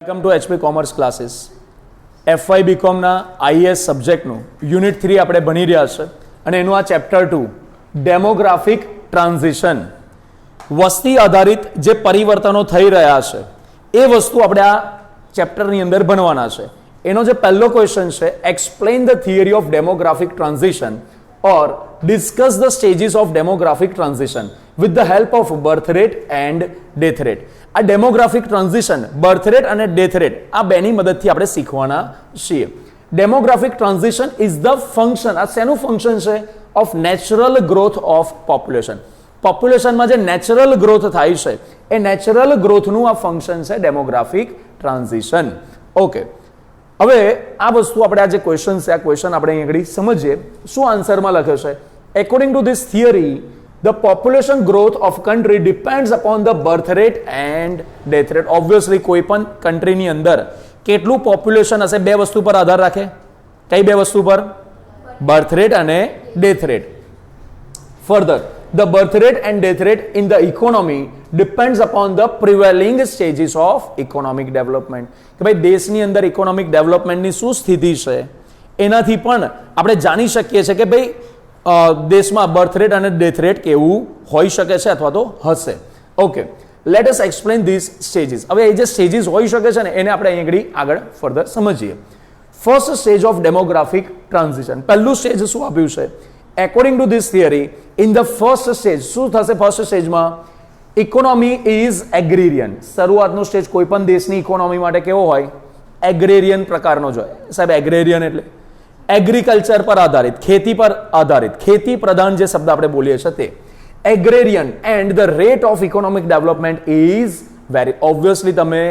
Welcome to HP commerce classes. FY બીકોમના IS સબ્જેક્ટનું unit 3 આપણે ભણી રહ્યા છે અને એનું આ ચેપ્ટર 2 ડેમોગ્રાફિક ટ્રાન્ઝિશન, વસ્તી આધારિત જે પરિવર્તનો થઈ રહ્યા છે એ વસ્તુ આપણે આ ચેપ્ટરની અંદર ભણવાના છે. એનો જે પહેલો ક્વેશ્ચન છે, explain the theory of demographic transition or discuss the stages of demographic transition with the help of birth rate and death rate. આ ડેમોગ્રાફિક ટ્રાન્ઝિશન, બર્થ રેટ અને ડેથ રેટ આ બેની મદદથી આપણે શીખવાના છીએ. Demographic transition is the function, આ શેનું ફંક્શન છે? Of natural growth of population. પોપ્યુલેશનમાં જે નેચરલ ગ્રોથ થાય છે એ નેચરલ ગ્રોથનું આ ફંક્શન છે ડેમોગ્રાફિક ટ્રાન્ઝિશન. ઓકે, હવે આ વસ્તુ આપણે આ જે ક્વેશ્ચન છે આ ક્વેશ્ચન આપણે અહીં આગળ સમજીએ. શું આન્સરમાં લખ્યો છે? According to this theory the population growth of country depends upon the birth rate and death rate. Obviously કોઈ પણ કન્ટ્રીની અંદર કેટલું પોપ્યુલેશન હશે બે વસ્તુ પર આધાર રાખે. કઈ બે વસ્તુ પર? બર્થ રેટ અને death rate. Further the birth rate and death rate in the economy depends upon the prevailing stages of economic development. કે ભાઈ દેશની અંદર ઇકોનોમિક ડેવલપમેન્ટની શું સ્થિતિ છે એનાથી પણ આપણે જાણી શકીએ છીએ કે ભાઈ દેશમાં બર્થ રેટ અને ડેથ રેટ કેવું હોઈ શકે છે અથવા તો હશે. Okay, let us explain this stages. હવે એ જે સ્ટેજીસ હોઈ શકે છે ને એને આપણે અહીં આગળ ફર્ધર સમજીએ. First stage of demographic transition, પહેલું સ્ટેજ શું આપ્યું છે? According to this theory in the first stage શું થશે? ફર્સ્ટ સ્ટેજમાં ઇકોનોમી ઇઝ એગ્રેરિયન. શરૂઆતનો સ્ટેજ કોઈ પણ દેશની ઇકોનોમી માટે કેવો હોય? એગ્રેરિયન પ્રકારનો જ હોય. સાહેબ એગ્રેરિયન એટલે એગ્રીકલ્ચર પર આધારિત, ખેતી પર આધારિત, ખેતી પ્રધાન જે શબ્દ આપણે બોલીએ છીએ તે agrarian. And the rate of economic development is very obviously તમે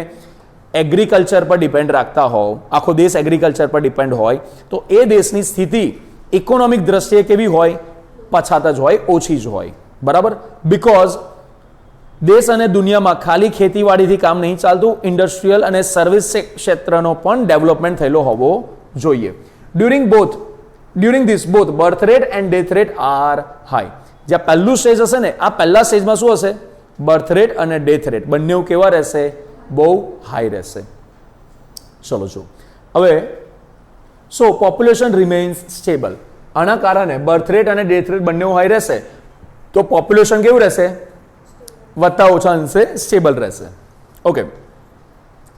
એગ્રીકલ્ચર પર ડિપેન્ડ રાખતા હોવ, આખો દેશ એગ્રીકલ્ચર પર ડિપેન્ડ હોય તો એ દેશની સ્થિતિ ઇકોનોમિક દ્રષ્ટિએ કેવી હોય? પછાત જ હોય, ઓછી જ હોય. બરાબર? બિકોઝ દેશ અને દુનિયામાં ખાલી ખેતીવાડીથી કામ નહીં ચાલતું, ઇન્ડસ્ટ્રીયલ અને સર્વિસ ક્ષેત્રનો પણ ડેવલપમેન્ટ થયેલો હોવો જોઈએ. During this both birth rate and death rate are high. જ્યાં પહેલું સ્ટેજ હશે ને આ પહેલા સ્ટેજમાં શું હશે? બર્થ રેટ અને ડેથ રેટ બંને કેવા રહેશે? બહુ હાઈ રહેશે. ચલો જો હવે સો પોપ્યુલેશન રિમેન્સ સ્ટેબલ. આના કારણે બર્થ રેટ અને ડેથ રેટ બંને હાઈ રહેશે તો પોપ્યુલેશન કેવું રહેશે? વધતા ઓછા અંશે સ્ટેબલ રહેશે. ઓકે,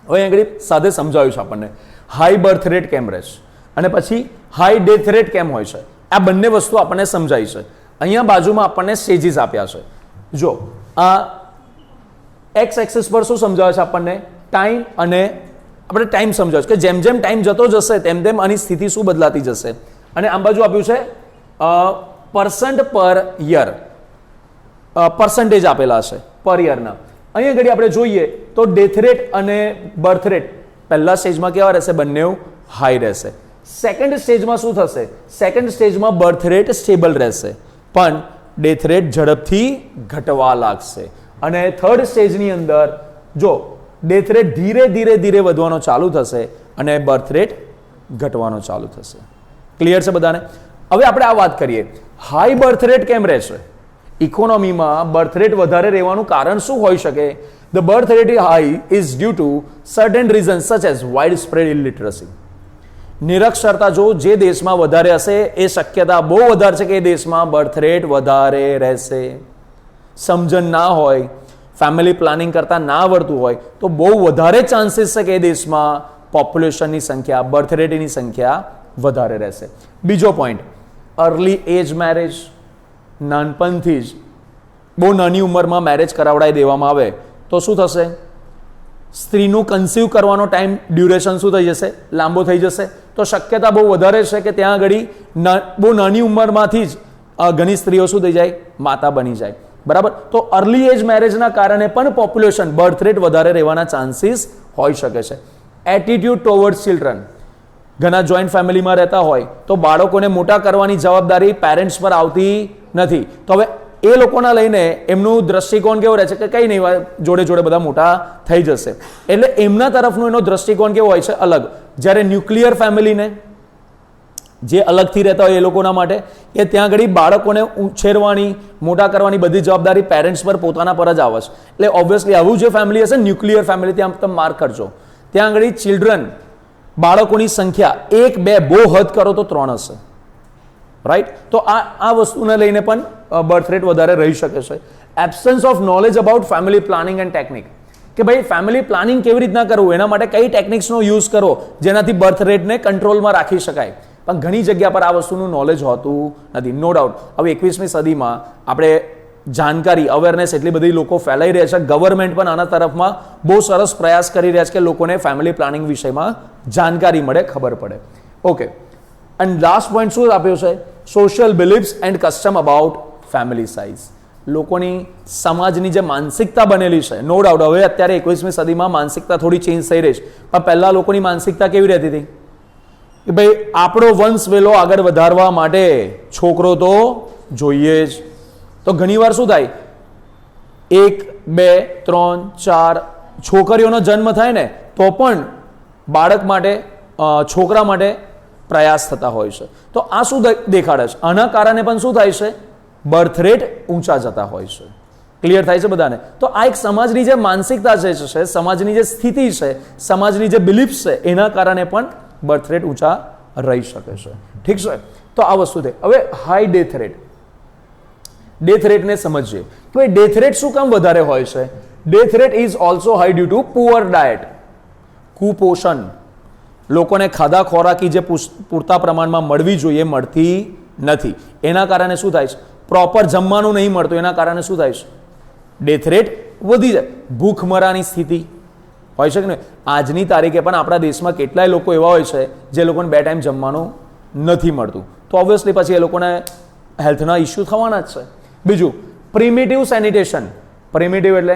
હવે આગળ સાથે સમજાવ્યું છે આપણને હાઈ બર્થ રેટ કેમ રહેશે અને પછી હાઈ ડેથ રેટ કેમ હોય છે. આ બંને વસ્તુ આપણને સમજાય છે. અહીંયા બાજુમાં આપણને સ્ટેજીસ આપ્યા છે. જો આ એક્સ એક્સિસ પર શું સમજાવે છે આપણને? ટાઈમ. અને આપણે ટાઈમ સમજાવે છે કે જેમ જેમ ટાઈમ જતો જશે તેમ તેમ આની સ્થિતિ શું બદલાતી જશે. અને આમ બાજુ આપ્યું છે પર્સન્ટ પર યર, પર્સન્ટેજ આપેલા છે પર યરના. અહીંયા ઘડી આપણે જોઈએ તો ડેથ રેટ અને બર્થ રેટ પહેલા સ્ટેજમાં કેવા રહેશે? બંને હાઈ રહેશે. સેકન્ડ સ્ટેજમાં શું થશે? સેકન્ડ સ્ટેજમાં બર્થ રેટ સ્ટેબલ રહેશે પણ ડેથ રેટ ઝડપથી ઘટવા લાગશે. અને થર્ડ સ્ટેજની અંદર જો ડેથ રેટ ધીરે ધીરે ધીરે વધવાનો ચાલુ થશે અને બર્થ રેટ ઘટવાનો ચાલુ થશે. ક્લિયર છે બધાને? હવે આપણે આ વાત કરીએ હાઈ બર્થ રેટ કેમ રહેશે? ઇકોનોમીમાં બર્થ રેટ વધારે રહેવાનું કારણ શું હોઈ શકે? The birth rate high is due to certain reasons such as widespread illiteracy. નિરક્ષરતા જો જે દેશમાં વધારે હશે એ શક્યતા બહુ વધારે છે કે એ દેશમાં બર્થ રેટ વધારે રહેશે. સમજણ ના હોય, ફેમિલી પ્લાનિંગ કરતા ના આવડતું હોય તો બહુ વધારે ચાન્સીસ છે કે એ દેશમાં પોપ્યુલેશનની સંખ્યા, બર્થ રેટની સંખ્યા વધારે રહેશે. બીજો પોઈન્ટ, અર્લી એજ મેરેજ. નાનપણથી જ બહુ નાની ઉંમરમાં મેરેજ કરાવડાવી દેવામાં આવે તો શું થશે? સ્ત્રીનું કન્સીવ કરવાનો ટાઈમ ડ્યુરેશન શું થઈ જશે? લાંબો થઈ જશે. તો શક્યતા બહુ વધારે છે કે ત્યાં આગળ બહુ નાની ઉંમરમાંથી જ ઘણી સ્ત્રીઓ શું થઈ જાય? માતા બની જાય. બરાબર? તો અર્લી એજ મેરેજના કારણે પણ પોપ્યુલેશન, બર્થ રેટ વધારે રહેવાના ચાન્સીસ હોઈ શકે છે. Attitude towards children. ઘણા જોઈન્ટ ફેમિલીમાં રહેતા હોય તો બાળકોને મોટા કરવાની જવાબદારી પેરેન્ટ્સ પર આવતી નથી. તો હવે એ લોકોના લઈને એમનું દ્રષ્ટિકોણ કેવો રહે છે કે કંઈ નહીં, જોડે જોડે બધા મોટા થઈ જશે. એટલે એમના તરફનો એનો દ્રષ્ટિકોણ કેવો હોય છે? અલગ. જ્યારે ન્યુક્લિયર ફેમિલીને જે અલગથી રહેતા હોય એ લોકોના માટે કે ત્યાં આગળ બાળકોને ઉછેરવાની, મોટા કરવાની બધી જવાબદારી પેરેન્ટ્સ પર પોતાના પર જ આવે છે. એટલે ઓબ્વિયસલી આવું જે ફેમિલી હશે ન્યુક્લિયર ફેમિલી, ત્યાં તમે માર્ક કરજો ત્યાં આગળ ચિલ્ડ્રન બાળકોની સંખ્યા 1 2 બહુ હદ કરો તો 3 હશે, રાઈટ. તો આ વસ્તુને લઈને પણ બર્થ રેટ વધારે રહી શકે છે. Absence of knowledge about family planning and technique, કે ભાઈ ફેમિલી પ્લાનિંગ કેવી રીતના કરવું, એના માટે કઈ ટેકનિક્સનો યુઝ કરો જેનાથી બર્થ રેટને કંટ્રોલમાં રાખી શકાય. પણ ઘણી જગ્યા પર આ વસ્તુનું નોલેજ હોતું નથી. નો ડાઉટ હવે 21મી સદીમાં આપણે જાણકારી અવેરનેસ એટલી બધી લોકો ફેલાઈ રહ્યા છે. ગવર્મેન્ટ પણ આના તરફમાં બહુ સરસ પ્રયાસ કરી રહ્યા છે કે લોકોને ફેમિલી પ્લાનિંગ વિષયમાં જાણકારી મળે, ખબર પડે. ઓકે, એન્ડ લાસ્ટ પોઈન્ટ શું આપ્યો છે? Social beliefs and custom about family size. લોકોની સમાજની જે માનસિકતા બનેલી છે, નો ડાઉટ હવે અત્યારે 21મી સદીમાં માનસિકતા થોડી ચેન્જ થઈ રહી છે, પણ પહેલા લોકોની માનસિકતા કેવી રહેતી હતી કે ભાઈ આપણો વંશ વેલો આગળ વધારવા માટે છોકરો તો જોઈએ જ. તો ઘણીવાર શું થાય, 1 2 3 4 છોકરીઓનો જન્મ થાય ને તો પણ બાળક માટે છોકરા માટે પ્રયાસ થતા હોય છે. તો આ શું દેખાડે છે? આના કારણે પણ શું થાય છે? બર્થ રેટ ઊંચા જતા હોય છે. ક્લિયર થાય છે બધાને? તો આ એક સમાજની જે માનસિકતા છે, સમાજની જે સ્થિતિ છે, સમાજની જે બિલીફ છે, એના કારણે પણ બર્થ રેટ ઊંચા રહી શકે છે. ઠીક છે, તો આ વસ્તુ છે. હવે હાઈ ડેથ રેટ, ડેથ રેટને સમજીએ. તો એ ડેથ રેટ શું કામ વધારે હોય છે? Death rate is also high due to poor diet, કુપોષણ. લોકોને ખાધા ખોરાકી જે પૂરતા પ્રમાણમાં મળવી જોઈએ મળતી નથી, એના કારણે શું થાય છે? પ્રોપર જમવાનું નહીં મળતું, એના કારણે શું થાય છે? ડેથ રેટ વધી જાય. ભૂખમરાની સ્થિતિ હોય છે કે નહીં? આજની તારીખે પણ આપણા દેશમાં કેટલાય લોકો એવા હોય છે જે લોકોને 2 ટાઈમ જમવાનું નથી મળતું. તો ઓબ્વિયસલી પછી એ લોકોને હેલ્થના ઇસ્યુ થવાના જ છે. બીજું, પ્રિમિટિવ સેનિટેશન. પ્રિમિટિવ એટલે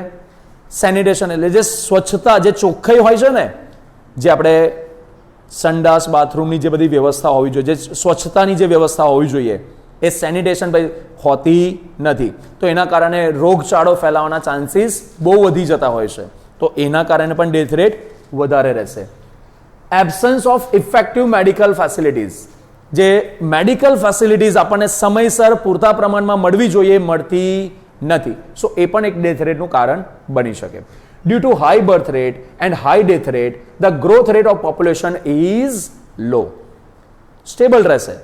સેનિટેશન એટલે જે સ્વચ્છતા, જે ચોખ્ખાઈ હોય છે ને, જે આપણે સંડાસ બાથરૂમની જે બધી વ્યવસ્થા હોવી જોઈએ, જે સ્વચ્છતાની જે વ્યવસ્થા હોવી જોઈએ, એ સેનિટેશન ભાઈ હોતી નથી. તો એના કારણે રોગચાળો ફેલાવાના ચાન્સીસ બહુ વધી જતા હોય છે. તો એના કારણે પણ ડેથ રેટ વધારે રહેશે. Absence of effective medical facilities, જે મેડિકલ ફેસિલિટીઝ આપણને સમયસર પૂરતા પ્રમાણમાં મળવી જોઈએ મળતી નથી. સો એ પણ એક ડેથ રેટનું કારણ બની શકે. Due to high birth rate and high death rate, the growth rate of population is low. Stable રહેશે.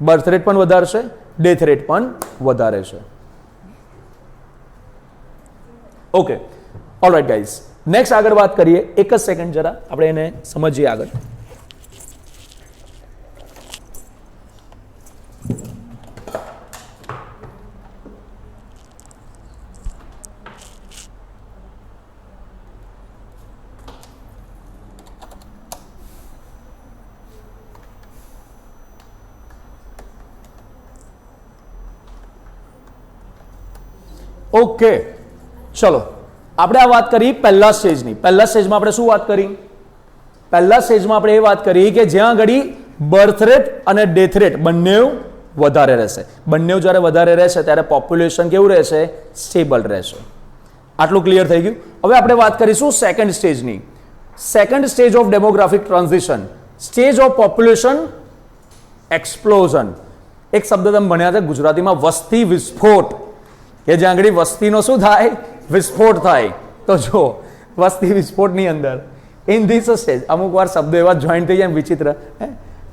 બર્થ રેટ પણ વધારશે, ડેથ રેટ પણ વધારે છે. ઓકે, ઓલરાઈટ ગાઈઝ, નેક્સ્ટ આગળ વાત કરીએ. એક જ સેકન્ડ જરા આપણે એને સમજીએ આગળ. ઓકે, ચલો આપણે આ વાત કરી પહેલા સ્ટેજની. પહેલા સ્ટેજમાં આપણે શું વાત કરી? પહેલા સ્ટેજમાં આપણે એ વાત કરી કે જ્યાં આગળ બર્થ રેટ અને ડેથ રેટ બંને વધારે રહેશે. બંને જ્યારે વધારે રહેશે ત્યારે પોપ્યુલેશન કેવું રહેશે? સ્ટેબલ રહેશે. આટલું ક્લિયર થઈ ગયું. હવે આપણે વાત કરીશું સેકન્ડ સ્ટેજની. Second stage of demographic transition, stage of population explosion. એક શબ્દ તમે ભણ્યા છે ગુજરાતીમાં, વસ્તી વિસ્ફોટ, કે જ્યાં આગળ વસ્તીનો શું થાય? વિસ્ફોટ થાય. તો જો વસ્તી વિસ્ફોટની અંદર ઇન ધીસ સ્ટેજ, અમુક વાર શબ્દો એવા જોઈન્ટ થઈ જાય વિચિત્ર.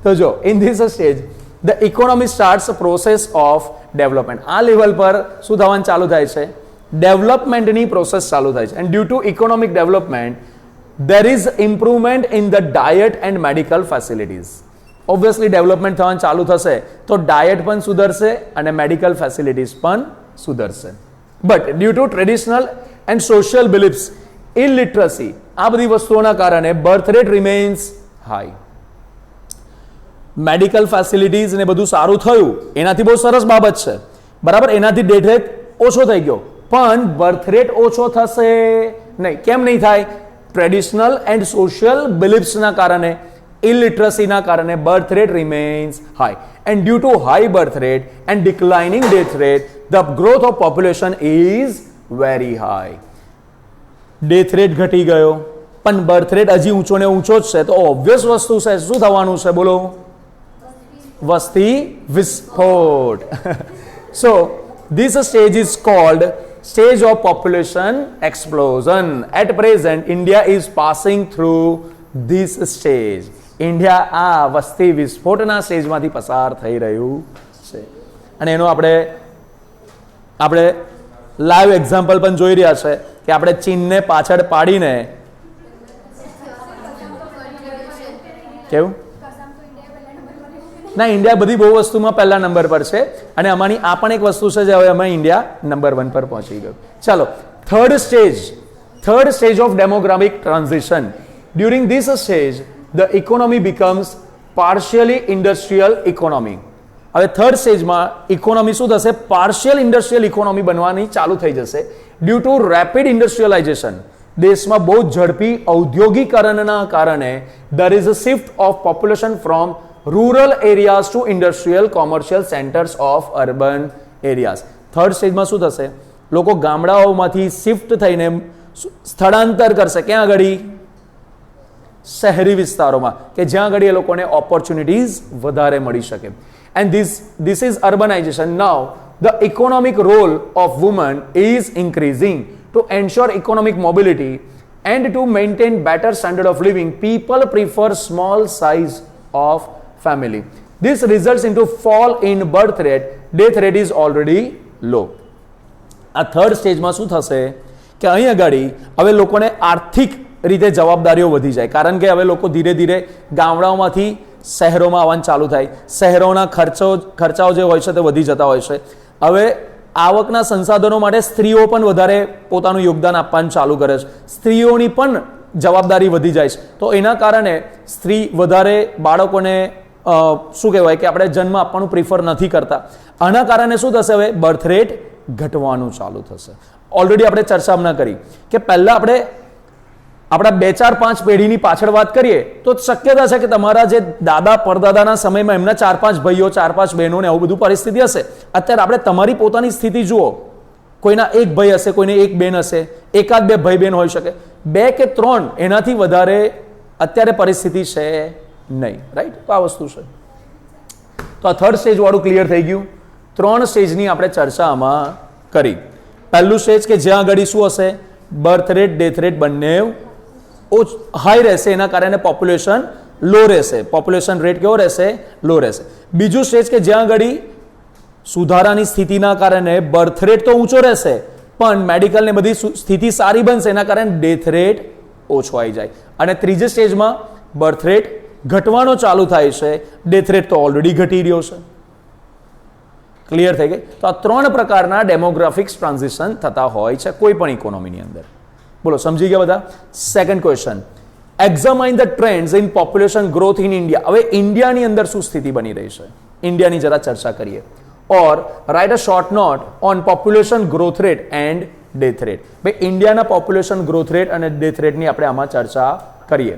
તો જો in this stage the economy starts process of development. આ લેવલ પર શું થવાનું ચાલુ થાય છે? ડેવલપમેન્ટની પ્રોસેસ ચાલુ થાય છે. And due to economic development there is improvement in the diet and medical facilities. Obviously development થવાનું ચાલુ થશે તો ડાયટ પણ સુધરશે અને મેડિકલ ફેસિલિટીઝ પણ સુધરશે. But due to traditional and social beliefs, illiteracy, આ બધી વસ્તુઓના કારણે birth rate remains high. Medical facilities ને બધું સારું થયું, એનાથી બહુ સરસ બાબત છે, બરાબર. એનાથી ડેથ રેટ ઓછો થઈ ગયો, પણ બર્થ રેટ ઓછો થશે નહીં. કેમ નહીં થાય? ટ્રેડિશનલ એન્ડ સોશિયલ બિલીફ્સના કારણે, ઇલિટરસીના કારણે birth rate remains high. And due to high birth rate and declining death rate, the growth of population is very high. Death rate ઘટી ગયો પણ બર્થ રેટ હજી ઊંચો ને ઊંચો જ છે, તો ઓબ્વિયસ વસ્તુ છે, શું થવાનું છે? બોલો, વસ્તી વિસ્ફોટ. સો this stage is called stage of population explosion. At present India is passing through this stage. India આ વસ્તી વિસ્ફોટના સ્ટેજમાંથી પસાર થઈ રહ્યું છે. અને એનો આપણે લાઈવ એક્ઝામ્પલ પણ જોઈ રહ્યા છે કે આપણે ચીનને પાછળ પાડીને કેવું ના, ઇન્ડિયા બધી બહુ વસ્તુમાં પહેલા નંબર પર છે અને આમાંની આ પણ એક વસ્તુ છે જે હવે અમે ઇન્ડિયા નંબર 1 પર પહોંચી ગયું. ચાલો, third stage of demographic transition. During this stage the economy becomes partially industrial economy. હવે થર્ડ સ્ટેજમાં ઇકોનોમી શું થશે? પાર્શિયલ ઇન્ડસ્ટ્રીયલ ઇકોનોમી બનવાની ચાલુ થઈ જશે ડ્યુ ટુ રેપિડ ઇન્ડસ્ટ્રીયલાઇઝેશન. દેશમાં બહુ ઝડપી ઔદ્યોગિકરણના કારણે there is a shift of population from rural areas to industrial commercial centers of urban areas. Third સ્ટેજમાં શું થશે? લોકો ગામડાઓમાંથી શિફ્ટ થઈને સ્થળાંતર કરશે. ક્યાં આગળ? શહેરી વિસ્તારોમાં, કે જ્યાં આગળ એ લોકોને ઓપોર્ચ્યુનિટીઝ વધારે મળી શકે. And this is urbanization. Now the economic role of women is increasing. To ensure economic mobility and to maintain better standard of living, people prefer small size of family. This results into fall in birth rate. Death rate is already low. આ third સ્ટેજમાં શું થશે કે અહીં આગળ હવે લોકોને આર્થિક રીતે જવાબદારીઓ વધી જાય, કારણ કે હવે લોકો ધીરે ધીરે ગામડાઓમાંથી શહેરોમાં આવવાનું ચાલુ થાય. શહેરોના ખર્ચાઓ જે હોય છે તે વધી જતા હોય છે. હવે આવકના સંસાધનો માટે સ્ત્રીઓ પણ વધારે પોતાનું યોગદાન આપવાનું ચાલુ કરે છે. સ્ત્રીઓની પણ જવાબદારી વધી જાય છે. તો એના કારણે સ્ત્રી વધારે બાળકોને શું કહેવાય કે આપણે જન્મ આપવાનું પ્રિફર નથી કરતા. આના કારણે શું થશે? હવે બર્થ રેટ ઘટવાનું ચાલુ થશે. ઓલરેડી આપણે ચર્ચા હમણાં કરી કે પહેલા આપણે આપણા 2, 4, 5 પેઢીની પાછળ વાત કરીએ તો શક્યતા છે કે તમારા જે દાદા પરદાદાના સમયમાં એમના 4, 5 ભાઈઓ, 4, 5 બહેનો ને આવું બધું પરિસ્થિતિ હશે. અત્યારે આપણે તમારી પોતાની સ્થિતિ જુઓ. કોઈના એક ભાઈ હશે, કોઈને એક બેન હશે, એકાદ 2 ભાઈ બહેન હોઈ શકે, 2 કે 3, એનાથી વધારે અત્યારે પરિસ્થિતિ છે નહીં. રાઈટ? તો આ વસ્તુ છે. તો આ થર્ડ સ્ટેજ વાળું ક્લિયર થઈ ગયું. 3 સ્ટેજની આપણે ચર્ચા આમાં કરી. પહેલું સ્ટેજ કે જ્યાં આગળ શું હશે? બર્થ રેટ, ડેથ રેટ બંને હાઈ રહેશે, એના કારણે પોપ્યુલેશન લો રહેશે. પોપ્યુલેશન રેટ કેવો રહેશે? લો રહેશે. બીજું સ્ટેજ કે જ્યાં આગળ સુધારાની સ્થિતિના કારણે બર્થ રેટ તો ઊંચો રહેશે પણ મેડિકલ ને બધી સ્થિતિ સારી બનશે, એના કારણે ડેથ રેટ ઓછો આવી જાય. અને ત્રીજી સ્ટેજમાં બર્થ રેટ ઘટવાનો ચાલુ થાય છે, ડેથ રેટ તો ઓલરેડી ઘટી રહ્યો છે. ક્લિયર થઈ ગઈ? તો આ 3 પ્રકારના ડેમોગ્રાફિક્સ ટ્રાન્ઝિશન થતા હોય છે કોઈ પણ ઇકોનોમીની અંદર. બોલો, સમજી ગયા બધા? Second question, examine the trends in population growth in India. હવે ઇન્ડિયાની અંદર શું સ્થિતિ બની રહી છે ઇન્ડિયાની જરા ચર્ચા કરીએ. Or write a short note on population growth rate and death rate. ભાઈ ઇન્ડિયાના પોપ્યુલેશન ગ્રોથ રેટ અને ડેથ રેટની આપણે આમાં ચર્ચા કરીએ.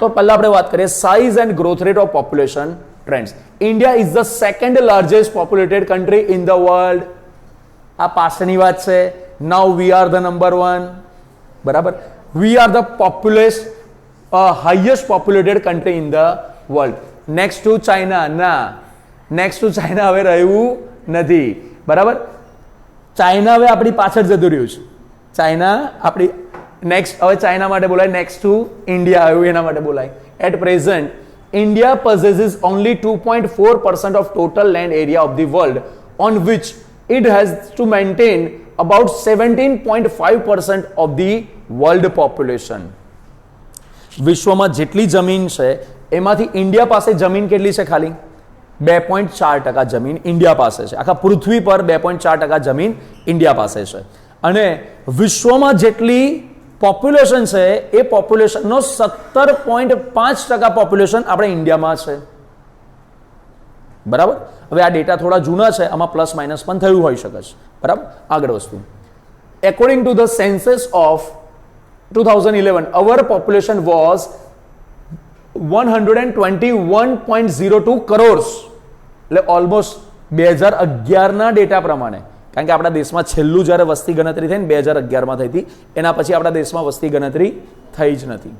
તો પહેલા આપણે વાત કરીએ size and growth rate of population trends. India is the second largest populated country in the world. આ પાછળની વાત છે. Now we are the number 1. બરાબર? We are the highest populated country in the world. Next to China. ના, next to China હવે રહ્યું નથી. બરાબર? ચાઇના હવે આપણી પાછળ જતું રહ્યું છે. ચાઇના આપણી નેક્સ્ટ, હવે ચાઇના માટે બોલાય નેક્સ્ટ ટુ ઇન્ડિયા આવ્યું એના માટે બોલાય. At present India possesses only 2.4% of total land area of the world, on which it has to maintain about 17.5% of the world population. વિશ્વમાં જેટલી જમીન છે એમાંથી ઇન્ડિયા પાસે જમીન કેટલી છે? ખાલી 2.4% જમીન ઇન્ડિયા પાસે છે. આખા પૃથ્વી પર 2.4% જમીન ઇન્ડિયા પાસે છે. અને વિશ્વમાં જેટલી પોપ્યુલેશન છે એ પોપ્યુલેશનનો 17.5% પોપ્યુલેશન આપણે ઇન્ડિયામાં છે. બરાબર? હવે આ ડેટા થોડા જૂના છે, આમાં પ્લસ માઇનસ પણ થયું હોઈ શકે છે. બરાબર? આગળ વસ્તુ, according to the census of 2011 our population was 121.02 crores. એટલે ઓલમોસ્ટ 2011ના ડેટા પ્રમાણે, કારણ કે આપણા દેશમાં છેલ્લું જ્યારે વસ્તી ગણતરી થઈ ને 2011માં થઈ હતી, એના પછી આપણા દેશમાં વસ્તી ગણતરી થઈ જ નથી.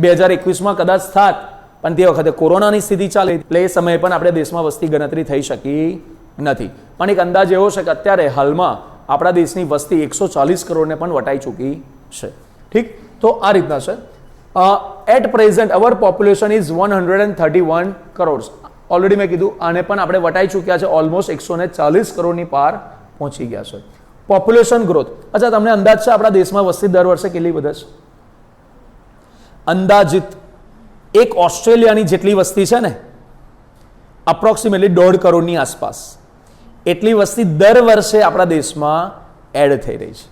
2021માં કદાચ થાત પણ તે વખતે કોરોનાની સ્થિતિ ચાલે એટલે એ સમયે પણ આપણે દેશમાં વસ્તી ગણતરી થઈ શકી નથી. પણ એક અંદાજ એવો છે કે અત્યારે હાલમાં આપણા દેશની વસ્તી 140 કરોડને પણ વટાઈ ચૂકી છે. ઠીક? તો આ રીતના છે. At present our population is 131 crore. Already મેં કીધું આને પણ આપણે વટાઈ ચૂક્યા છે, ઓલમોસ્ટ 140 કરોડની પાર પહોંચી ગયા છે. પોપ્યુલેશન ગ્રોથ, અચ્છા તમને અંદાજ છે આપણા દેશમાં વસ્તી દર વર્ષે કેટલી વધે છે? અંદાજિત એક ઓસ્ટ્રેલિયાની જેટલી વસ્તી છે ને, અપ્રોક્સિમેટલી 1.5 કરોડની આસપાસ એટલી વસ્તી દર વર્ષે આપણા દેશમાં એડ થઈ રહી છે.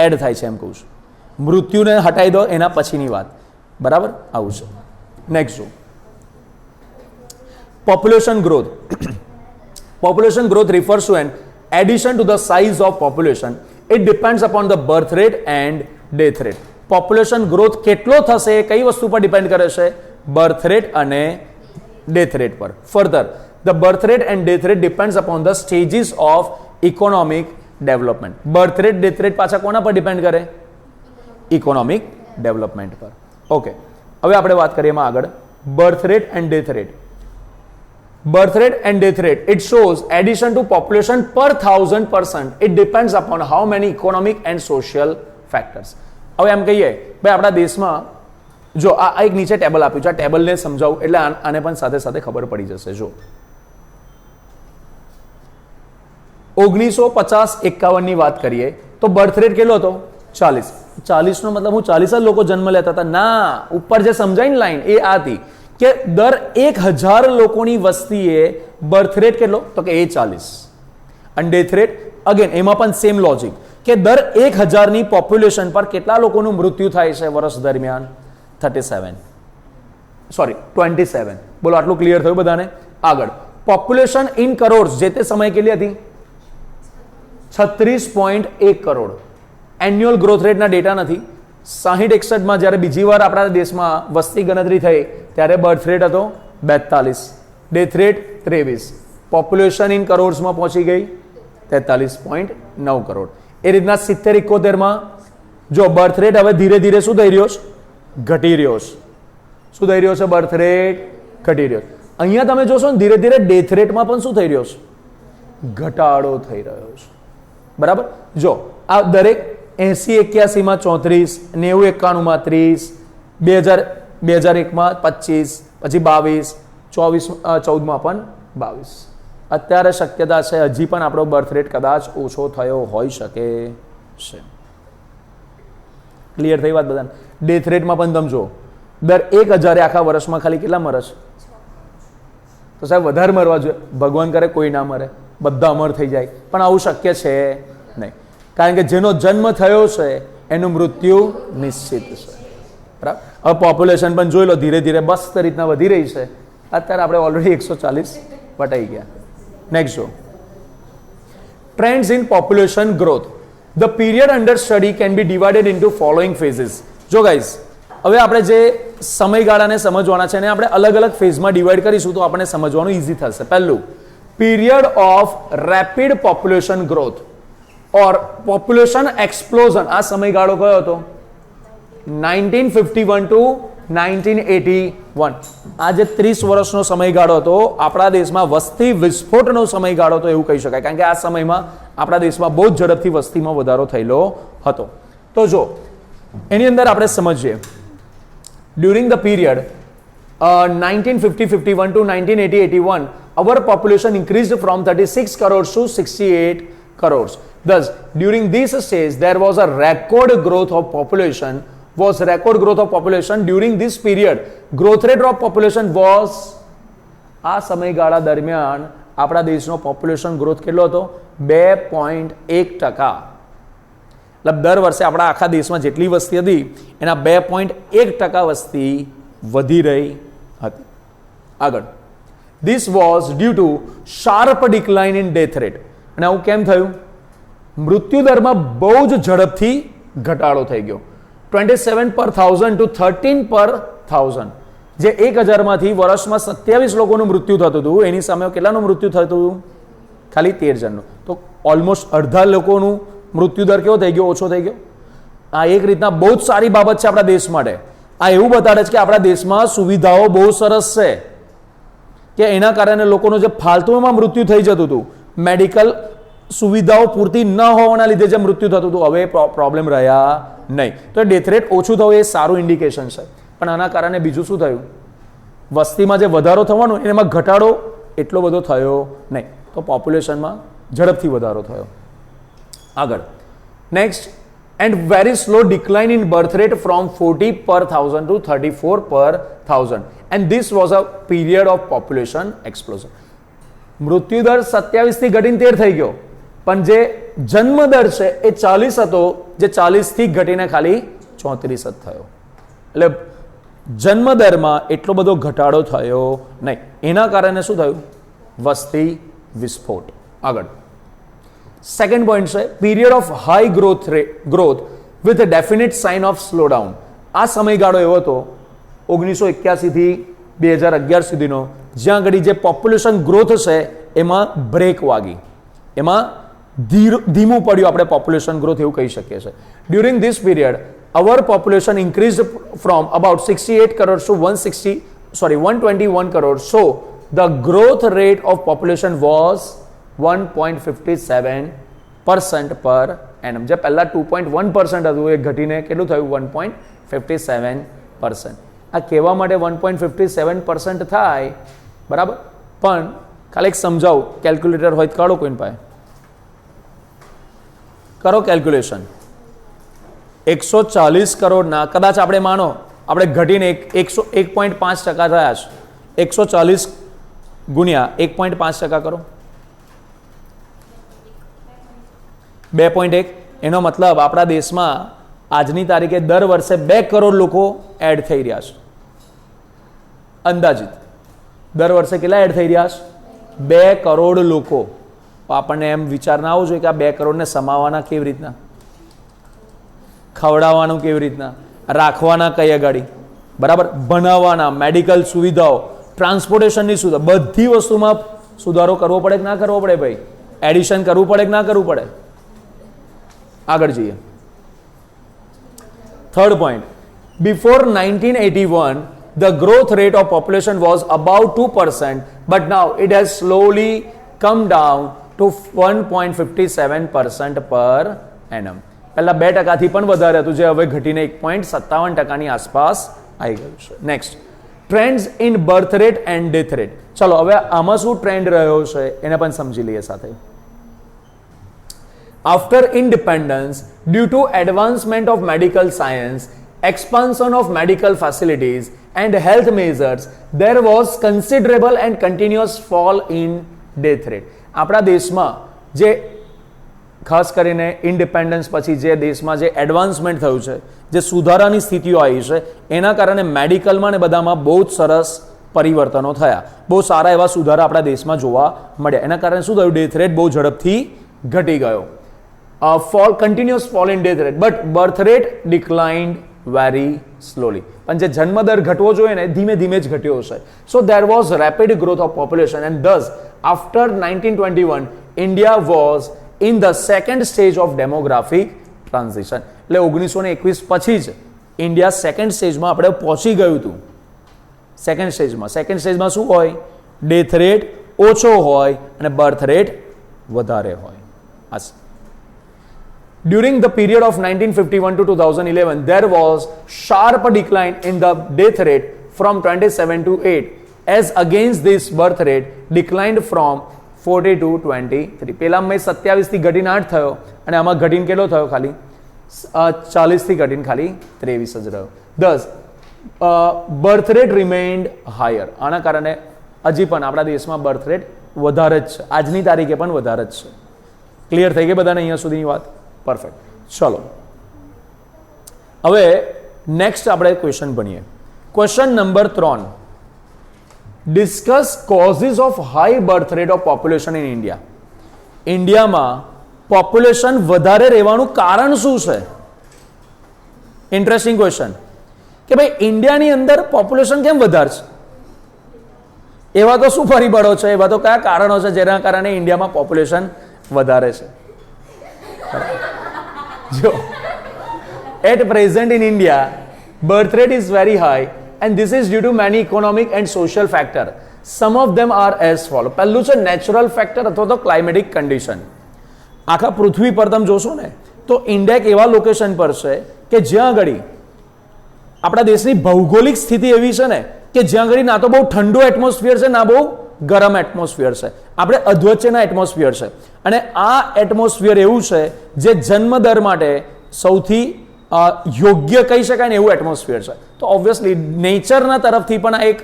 એડ થાય છે એમ કહું છું. મૃત્યુને હટાવી દો એના પછીની વાત, બરાબર? આવું છે. નેક્સ્ટ જો population growth. Population growth refers to an addition to the size of population. It depends upon the birth rate and death rate. Population growth કેટલો થશે કઈ વસ્તુ પર ડિપેન્ડ કરે છે? બર્થ રેટ અને ડેથ રેટ પર. Further the birth rate and death rate depends upon the stages of economic development. Birth rate death rate પાછા કોના પર ડિપેન્ડ કરે? ઇકોનોમિક ડેવલપમેન્ટ પર. ઓકે, હવે આપણે વાત કરીએ એમાં આગળ birth rate and death rate. Birth rate and death rate, it shows addition to population per 1000%. It depends upon how many economic and social factors. હવે એમ કહીએ ભાઈ આપણા દેશમાં જો આ એક નીચે ટેબલ આપ્યું છે, આ ટેબલને સમજાવું એટલે આને પણ સાથે સાથે ખબર પડી જશે. જો 1950-51 ની વાત કરીએ તો બર્થ રેટ કેટલો હતો? 40. 40 નો મતલબ હું 40 જ લોકો જન્મ લેતા હતા? ના, ઉપર જે સમજાય ને લાઈન એ આ હતી કે દર 1000 લોકોની વસ્તીએ બર્થ રેટ કેટલો? તો કે એ 40. અને ડેથ રેટ અગેન એમાં પણ સેમ લોજિક કે દર 1000 ની પોપ્યુલેશન પર કેટલા લોકોનું મૃત્યુ થાય છે વર્ષ દરમિયાન? 27. બોલો આટલું ક્લિયર થયું બધાને? આગળ પોપ્યુલેશન ઇન કરોડ જે તે સમયે કેટલી હતી? 36.1 કરોડ. એન્યુઅલ ગ્રોથ રેટના ડેટા નથી. 60-61 જ્યારે બીજી વાર આપણા દેશમાં વસ્તી ગણતરી થઈ ત્યારે બર્થ રેટ હતો 42, ડેથ રેટ 23, પોપ્યુલેશન ઇન કરોડ્સમાં પહોંચી ગઈ 43.9 કરોડ. એ રીતના 70-71માં જો બર્થ રેટ હવે ધીરે ધીરે શું થઈ રહ્યો છે? ઘટી રહ્યો છે. શું થઈ રહ્યો છે? બર્થ રેટ ઘટી રહ્યો છે. અહીંયા તમે જોશો ને ધીરે ધીરે ડેથ રેટમાં પણ શું થઈ રહ્યો છે? ઘટાડો થઈ રહ્યો છે. બરાબર? જો આ દરેક 80-81 માં 34, 90-91 30, 2001 25, પછી 22, 14 પણ 22. અત્યારે શક્યતા છે હજી પણ આપણો બર્થ રેટ કદાચ ઓછો થયો હોઈ શકે છે. ક્લિયર થઈ વાત બધાને? ડેથ રેટમાં પણ તમે જો દર 1000 આખા વર્ષમાં ખાલી કેટલા મરે છે? તો સાહેબ વધારે મરવા જોઈએ. ભગવાન કરે કોઈ ના મરે, બધા અમર થઈ જાય, પણ આવું શક્ય છે નહીં. કારણ કે જેનો જન્મ થયો છે એનું મૃત્યુ નિશ્ચિત છે. બરાબર? હવે પોપ્યુલેશન પણ જોઈ લો ધીરે ધીરે મસ્ત રીતના વધી રહી છે. અત્યારે આપણે ઓલરેડી 140 વટાઈ ગયા. નેક્સ્ટ જો trends in population growth. The period under study can be divided into following ફેઝિસ. જો ગાઈઝ હવે આપણે જે સમયગાળાને સમજવાના છે એને આપણે અલગ અલગ ફેઝમાં ડિવાઈડ કરીશું તો આપણે સમજવાનું ઇઝી થશે. પહેલું period of rapid population growth or population explosion. આ સમયગાળો કયો હતો? 1951 ટુ 1981. આ જે 30 વર્ષનો સમયગાળો હતો આપણા દેશમાં વસ્તી વિસ્ફોટનો સમયગાળો તો એવું કહી શકાય. કારણ કે આ સમયમાં આપણા દેશમાં બહુ જ ઝડપથી વસ્તીમાં વધારો થયેલો હતો. તો જો એની અંદર આપણે સમજીએ during the period 1950-51 to 1980-81 our population increased from 36 crores to 68 crores. Thus, during this stage, there was a record growth of population. During this period, growth rate of population was આ સમયગાળા દરમિયાન આપણા દેશનો પોપ્યુલેશન ગ્રોથ કેટલો હતો? 2.1%. મતલબ દર વર્ષે આપણા આખા દેશમાં જેટલી વસ્તી હતી એના 2.1% વસ્તી વધી રહી હતી. આગળ This was due to sharp decline in death rate. અને આવું કેમ થયું? મૃત્યુ દરમાં બહુ જ ઝડપથી ઘટાડો થઈ ગયો. 27 per 1000 to 13 per 1000. જે 1000 માંથી વર્ષમાં 27 લોકોનું મૃત્યુ થતું હતું એની સામે કેટલાનું મૃત્યુ થતું હતું? ખાલી 13 જણનું. તો ઓલમોસ્ટ અડધા લોકોનું મૃત્યુ દર કેવો થઈ ગયો? ઓછો થઈ ગયો. આ એક રીતના બહુ જ સારી બાબત છે આપણા દેશ માટે. આ એવું બતાડે છે કે આપણા દેશમાં સુવિધાઓ બહુ સરસ છે કે એના કારણે લોકોનું જે ફાલતુમાં મૃત્યુ થઈ જતું હતું મેડિકલ સુવિધાઓ પૂરતી ન હોવાના લીધે જે મૃત્યુ થતું હતું, હવે પ્રોબ્લેમ રહ્યા નહીં. તો ડેથ રેટ ઓછું થવું એ સારું ઇન્ડિકેશન છે. પણ આના કારણે બીજું શું થયું? વસ્તીમાં જે વધારો થવાનો એમાં ઘટાડો એટલો બધો થયો નહીં. તો પોપ્યુલેશનમાં ઝડપથી વધારો થયો. આગળ next, and very slow decline in birth rate from 40 per 1000 to 34 per 1000 and this was a period of population explosion. મૃત્યુદર 27 થી ઘટીને 13 થઈ ગયો, પણ જે જન્મ દર છે એ 40 હતો, જે 40 થી ઘટીને ખાલી 34 જ થયો. એટલે જન્મ દરમાં એટલો બધો ઘટાડો થયો નહીં. એના કારણે શું થયું? વસ્તી વિસ્ફોટ. આગળ સેકન્ડ પોઈન્ટ છે period of high growth with definite sign of slow down. આ સમયગાળો એવો હતો 1981 થી 2011 સુધીનો, જ્યાં આગળ જે પોપ્યુલેશન ગ્રોથ છે એમાં બ્રેક વાગી, એમાં ધીમું પડ્યું આપણે પોપ્યુલેશન ગ્રોથ એવું કહી શકીએ છીએ. During this period our population increased from about 68 crores to 121 crores. So the growth rate of population was 1.57% per annum. જે પહેલા 2.1% હતું એ ઘટીને કેટલું થયું? 1.57%. આ કહેવા માટે 1.57% થાય બરાબર, પણ ખાલી એક સમજાવું, કેલ્ક્યુલેટર હોય તો કાઢો કોઈની પાસે, કરો કેલ્ક્યુલેશન. 140 કરોડના કદાચ આપણે માનો આપણે ઘટીને 1.5% થયા છે, 140 ગુણ્યા 1.5% કરો, 2.1. એનો મતલબ આપણા દેશમાં આજની તારીખે દર વર્ષે 2 કરોડ લોકો એડ થઈ રહ્યા છે. અંદાજિત દર વર્ષે કેટલા એડ થઈ રહ્યા છે? 2 કરોડ લોકો. આપણને એમ વિચાર ના આવવો જોઈએ કે આ 2 કરોડને સમાવવાના કેવી રીતના, ખવડાવવાનું કેવી રીતના, રાખવાના કઈ અગાડી, બરાબર, ભણાવવાના, મેડિકલ સુવિધાઓ, ટ્રાન્સપોર્ટેશનની સુવિધા, બધી વસ્તુમાં સુધારો કરવો પડે કે ના કરવો પડે ભાઈ? એડિશન કરવું પડે કે ના કરવું પડે? આગળ જઈએ. Third point, before 1981 the growth rate of population was about 2%, but now it has slowly come down to 1.57% per annum. પહેલા 2% પણ વધારે હતું, જે હવે ઘટીને 1.57% આસપાસ આવી ગયું છે. Next, trends in birth rate and death rate. ચલો હવે આમાં શું ટ્રેન્ડ રહ્યો છે એને પણ સમજી લઈએ સાથે. After independence, due to advancement of medical science, expansion of medical facilities and health measures, there was considerable and continuous fall in death rate. આપણા દેશમાં જે ખાસ કરીને ઇન્ડિપેન્ડન્સ પછી જે દેશમાં જે એડવાન્સમેન્ટ થયું છે, જે સુધારાની સ્થિતિઓ આવી છે, એના કારણે મેડિકલમાં ને બધામાં બહુ જ સરસ પરિવર્તનો થયા, બહુ સારા એવા સુધારા આપણા દેશમાં જોવા મળ્યા. એના કારણે શું થયું? ડેથ રેટ બહુ ઝડપથી ઘટી ગયો. continuous fall in death rate, but birth rate declined very slowly. પણ જે જન્મદર ઘટવો જોઈએ ને ધીમે ધીમે જ ઘટ્યો છે. So there was rapid growth of population and thus after 1921 India was in the second stage of demographic transition. એટલે 1921 પછી જ ઇન્ડિયા સેકન્ડ સ્ટેજમાં આપણે પહોંચી ગયું હતું. સેકન્ડ સ્ટેજમાં શું હોય? ડેથ રેટ ઓછો હોય અને બર્થ રેટ વધારે હોય. During the period of 1951 to 2011, there was sharp decline in the death rate from 27 to 8, as against this birth rate declined from 40 to 23. પહેલા મેં 27 થી ઘટીને 8 થયો અને આમાં ઘટીને કેટલો થયો? ખાલી 40 થી ઘટીને ખાલી 23 જ રહ્યો. Thus, birth rate remained higher. આના કારણે હજી પણ આપણા દેશમાં બર્થ રેટ વધારે જ છે, આજની તારીખે પણ વધારે જ છે. ક્લિયર થઈ ગઈ બધાને અહીંયા સુધીની વાત? પરફેક્ટ. ચલો હવે નેક્સ્ટ આપણે ક્વેશ્ચન ભણીએ. Question number 3, discuss causes of high birth rate of population in India. ઇન્ડિયામાં પોપ્યુલેશન વધારે રહેવાનું કારણ શું છે? ઇન્ટરેસ્ટિંગ ક્વેશ્ચન કે ભાઈ ઇન્ડિયાની અંદર પોપ્યુલેશન કેમ વધારે છે? એવા તો શું પરિબળો છે, એવા તો કયા કારણો છે જેના કારણે ઇન્ડિયામાં પોપ્યુલેશન વધારે છે? જો at present in India birth rate is very high and this is due to many economic and social factors. Some of them are as follow. પહેલું છે નેચરલ ફેક્ટર અથવા તો ક્લાઇમેટિક કન્ડિશન. આખા પૃથ્વી પર તમે જોશો ને તો ઇન્ડિયા એક એવા લોકેશન પર છે કે જ્યાં આગળ આપણા દેશની ભૌગોલિક સ્થિતિ એવી છે ને કે જ્યાં આગળ ના તો બહુ ઠંડુ એટમોસ્ફિયર છે, ના બહુ ગરમ એટમોસ્ફિયર છે, આપણે અધવચ્ચેના એટમોસ્ફિયર છે. અને આ એટમોસ્ફિયર એવું છે જે જન્મદર માટે સૌથી યોગ્ય કહી શકાય ને એવું એટમોસ્ફિયર છે. તો ઓબ્વિયસલી નેચરના તરફથી પણ આ એક